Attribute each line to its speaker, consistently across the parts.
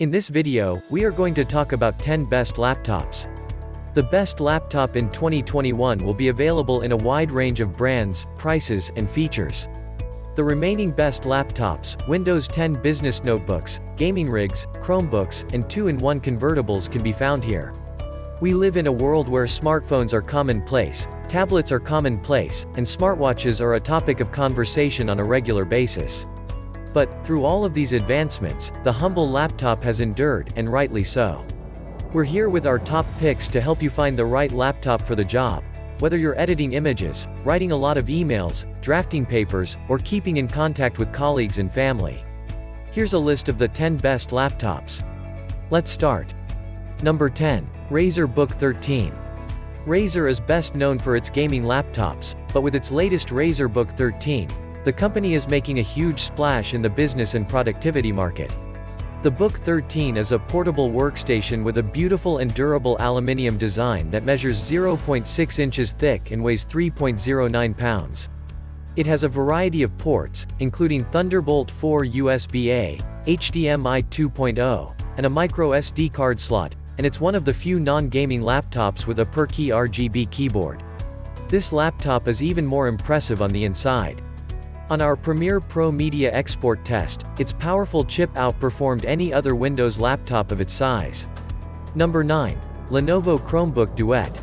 Speaker 1: In this video, we are going to talk about 10 best laptops. The best laptop in 2021 will be available in a wide range of brands, prices, and features. The remaining best laptops, Windows 10 business notebooks, gaming rigs, Chromebooks, and 2-in-1 convertibles can be found here. We live in a world where smartphones are commonplace, tablets are commonplace, and smartwatches are a topic of conversation on a regular basis. But, through all of these advancements, the humble laptop has endured, and rightly so. We're here with our top picks to help you find the right laptop for the job. Whether you're editing images, writing a lot of emails, drafting papers, or keeping in contact with colleagues and family. Here's a list of the 10 best laptops. Let's start. Number 10. Razer Book 13. Razer is best known for its gaming laptops, but with its latest Razer Book 13, the company is making a huge splash in the business and productivity market. The Book 13 is a portable workstation with a beautiful and durable aluminum design that measures 0.6 inches thick and weighs 3.09 pounds. It has a variety of ports, including Thunderbolt 4 USB-A, HDMI 2.0, and a micro SD card slot, and it's one of the few non-gaming laptops with a per-key RGB keyboard. This laptop is even more impressive on the inside. On our Premiere Pro Media Export test, its powerful chip outperformed any other Windows laptop of its size. Number 9. Lenovo Chromebook Duet.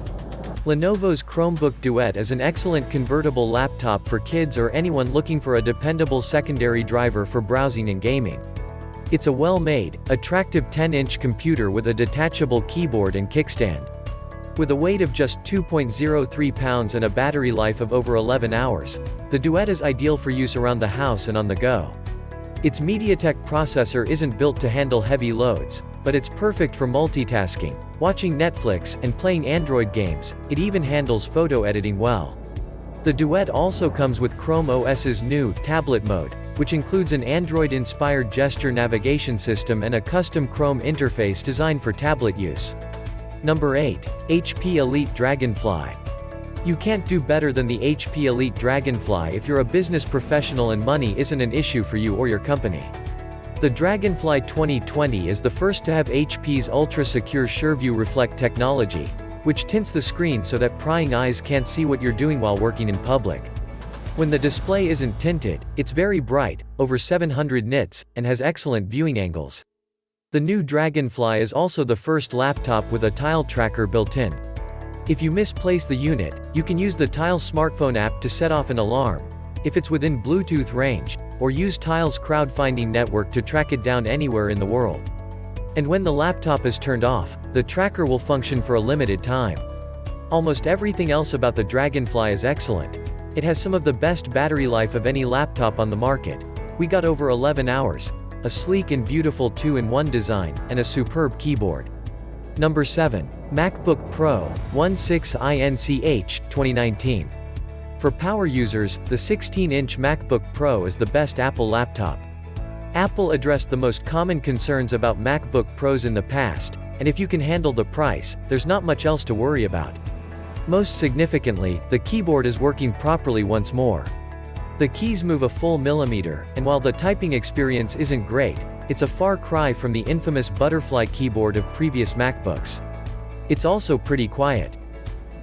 Speaker 1: Lenovo's Chromebook Duet is an excellent convertible laptop for kids or anyone looking for a dependable secondary driver for browsing and gaming. It's a well-made, attractive 10-inch computer with a detachable keyboard and kickstand. With a weight of just 2.03 pounds and a battery life of over 11 hours, the Duet is ideal for use around the house and on the go. Its MediaTek processor isn't built to handle heavy loads, but it's perfect for multitasking, watching Netflix, and playing Android games. It even handles photo editing well. The Duet also comes with Chrome OS's new tablet mode, which includes an Android-inspired gesture navigation system and a custom Chrome interface designed for tablet use. Number 8. HP Elite Dragonfly. You can't do better than the HP Elite Dragonfly if you're a business professional and money isn't an issue for you or your company. The Dragonfly 2020 is the first to have HP's ultra-secure SureView Reflect technology, which tints the screen so that prying eyes can't see what you're doing while working in public. When the display isn't tinted, it's very bright, over 700 nits, and has excellent viewing angles. The new Dragonfly is also the first laptop with a tile tracker built in. If you misplace the unit, you can use the Tile smartphone app to set off an alarm, if it's within Bluetooth range, or use Tile's crowdfinding network to track it down anywhere in the world. And when the laptop is turned off, the tracker will function for a limited time. Almost everything else about the Dragonfly is excellent. It has some of the best battery life of any laptop on the market. We got over 11 hours. A sleek and beautiful 2-in-1 design, and a superb keyboard. Number 7. MacBook Pro 16-inch 2019. For power users, the 16-inch MacBook Pro is the best Apple laptop. Apple addressed the most common concerns about MacBook Pros in the past, and if you can handle the price, there's not much else to worry about. Most significantly, the keyboard is working properly once more. The keys move a full millimeter, and while the typing experience isn't great, it's a far cry from the infamous butterfly keyboard of previous MacBooks. It's also pretty quiet.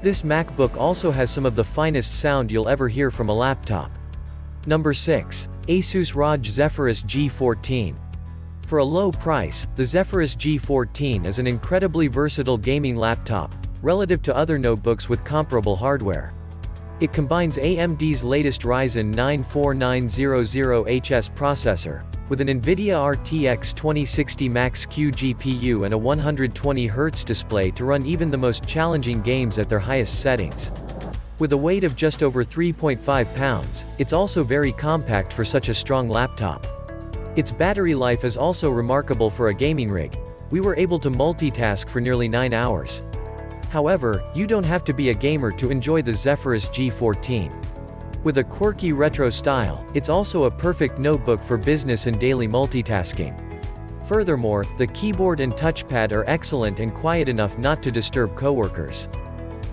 Speaker 1: This MacBook also has some of the finest sound you'll ever hear from a laptop. Number 6. Asus ROG Zephyrus G14. For a low price, the Zephyrus G14 is an incredibly versatile gaming laptop, relative to other notebooks with comparable hardware. It combines AMD's latest Ryzen 9 4900HS processor, with an NVIDIA RTX 2060 Max-Q GPU and a 120Hz display to run even the most challenging games at their highest settings. With a weight of just over 3.5 pounds, it's also very compact for such a strong laptop. Its battery life is also remarkable for a gaming rig. We were able to multitask for nearly 9 hours. However, you don't have to be a gamer to enjoy the Zephyrus G14. With a quirky retro style, it's also a perfect notebook for business and daily multitasking. Furthermore, the keyboard and touchpad are excellent and quiet enough not to disturb coworkers.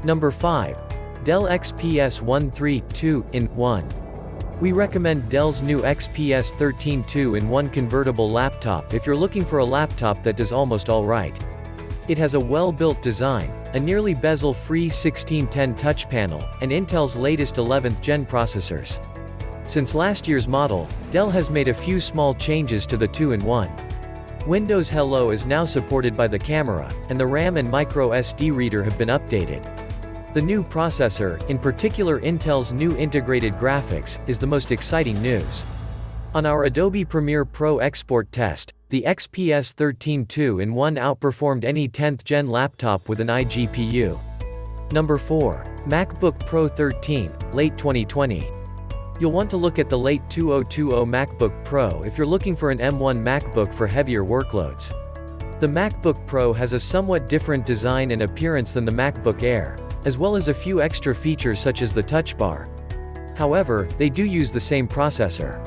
Speaker 1: Number 5. Dell XPS 13 2-in-1. We recommend Dell's new XPS 13 2-in-1 convertible laptop if you're looking for a laptop that does almost all right. It has a well-built design, a nearly bezel-free 1610 touch panel, and Intel's latest 11th gen processors. Since last year's model, Dell has made a few small changes to the 2-in-1. Windows Hello is now supported by the camera, and the RAM and microSD reader have been updated. The new processor, in particular Intel's new integrated graphics, is the most exciting news. On our Adobe Premiere Pro export test, the XPS 13 2-in-1 outperformed any 10th gen laptop with an iGPU. Number 4. MacBook Pro 13, late 2020. You'll want to look at the late 2020 MacBook Pro if you're looking for an M1 MacBook for heavier workloads. The MacBook Pro has a somewhat different design and appearance than the MacBook Air, as well as a few extra features such as the Touch Bar. However, they do use the same processor.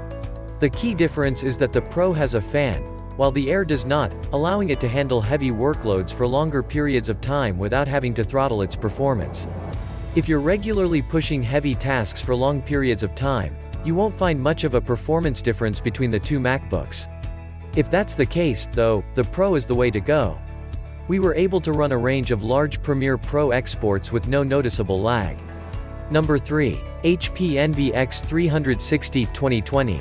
Speaker 1: The key difference is that the Pro has a fan, while the Air does not, allowing it to handle heavy workloads for longer periods of time without having to throttle its performance. If you're regularly pushing heavy tasks for long periods of time, you won't find much of a performance difference between the two MacBooks. If that's the case, though, the Pro is the way to go. We were able to run a range of large Premiere Pro exports with no noticeable lag. Number 3. HP Envy X360 2020.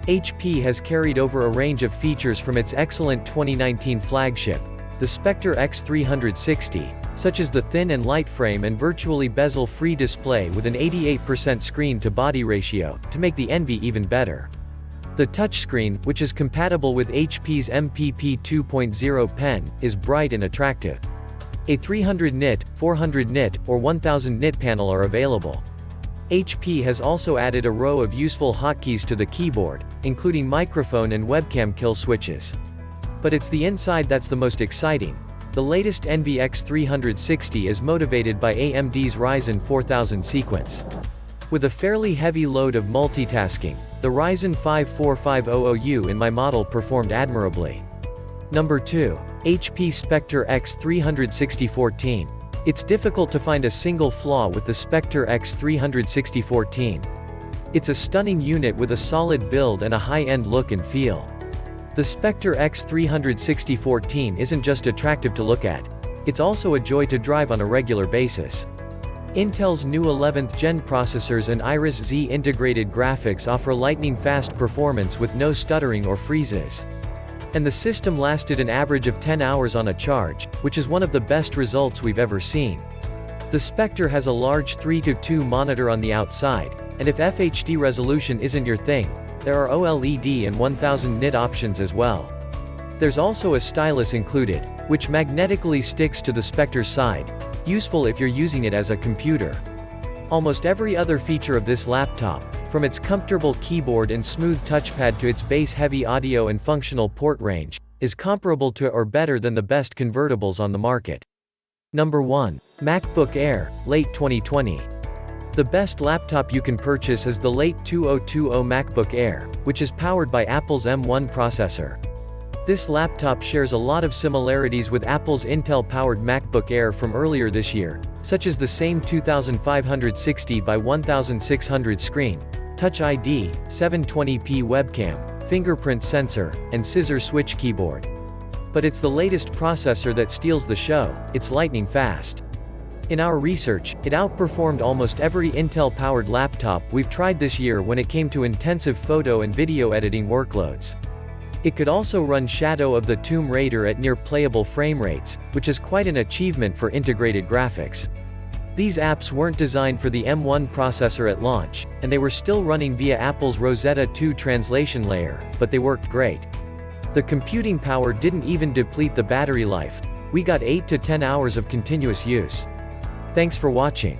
Speaker 1: HP has carried over a range of features from its excellent 2019 flagship, the Spectre X360, such as the thin and light frame and virtually bezel-free display with an 88% screen-to-body ratio, to make the Envy even better. The touchscreen, which is compatible with HP's MPP 2.0 pen, is bright and attractive. A 300 nit, 400 nit, or 1000 nit panel are available. HP has also added a row of useful hotkeys to the keyboard, including microphone and webcam kill switches. But it's the inside that's the most exciting. The latest Envy X360 is motivated by AMD's Ryzen 4000 sequence. With a fairly heavy load of multitasking, the Ryzen 5 4500U in my model performed admirably. Number 2. HP Spectre X360 14. It's difficult to find a single flaw with the Spectre X360 14. It's a stunning unit with a solid build and a high-end look and feel. The Spectre X360 14 isn't just attractive to look at, it's also a joy to drive on a regular basis. Intel's new 11th gen processors and Iris Xe integrated graphics offer lightning-fast performance with no stuttering or freezes. And the system lasted an average of 10 hours on a charge, which is one of the best results we've ever seen. The Spectre has a large 3:2 monitor on the outside, and if FHD resolution isn't your thing, there are OLED and 1000 nit options as well. There's also a stylus included, which magnetically sticks to the Spectre's side, useful if you're using it as a computer. Almost every other feature of this laptop, from its comfortable keyboard and smooth touchpad to its bass-heavy audio and functional port range, is comparable to or better than the best convertibles on the market. Number 1. MacBook Air, late 2020. The best laptop you can purchase is the late 2020 MacBook Air, which is powered by Apple's M1 processor. This laptop shares a lot of similarities with Apple's Intel-powered MacBook Air from earlier this year, such as the same 2560 by 1600 screen, Touch ID, 720p webcam, fingerprint sensor, and scissor switch keyboard. But it's the latest processor that steals the show. It's lightning fast. In our research, it outperformed almost every Intel-powered laptop we've tried this year when it came to intensive photo and video editing workloads. It could also run Shadow of the Tomb Raider at near playable frame rates, which is quite an achievement for integrated graphics. These apps weren't designed for the M1 processor at launch, and they were still running via Apple's Rosetta 2 translation layer, but they worked great. The computing power didn't even deplete the battery life. We got 8 to 10 hours of continuous use. Thanks for watching.